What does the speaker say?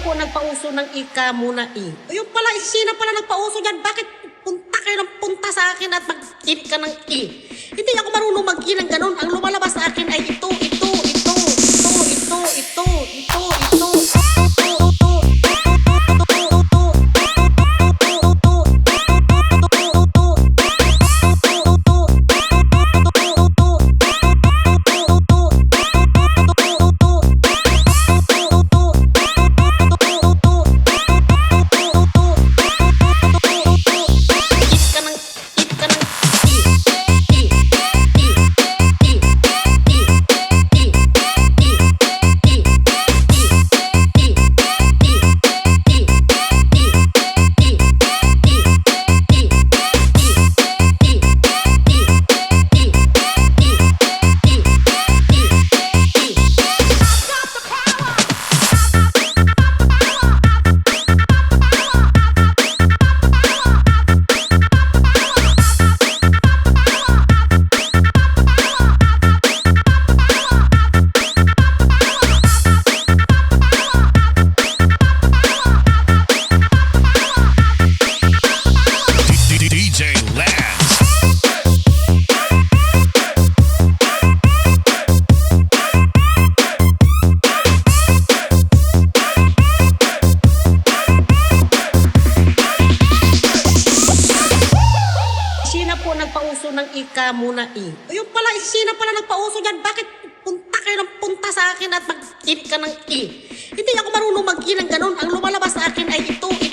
po nagpauso ng ika muna eh. Ayun pala, Sina pala nagpauso dyan. Bakit punta kayo ng punta sa akin at mag-in ka ng i? Hindi ako marunong mag-in ng ganun. Ang lumalabas sa akin ay ito, ito, ito, ito, ito, ito, ito, ito. Sina po nagpauso ng ika muna eh. Ayun pala, Sina pala nagpauso dyan. Bakit punta kayo ng punta sa akin at mag-in ka ng i? Hindi ako marunong mag-in ng ganun. Ang lumalabas sa akin ay ito,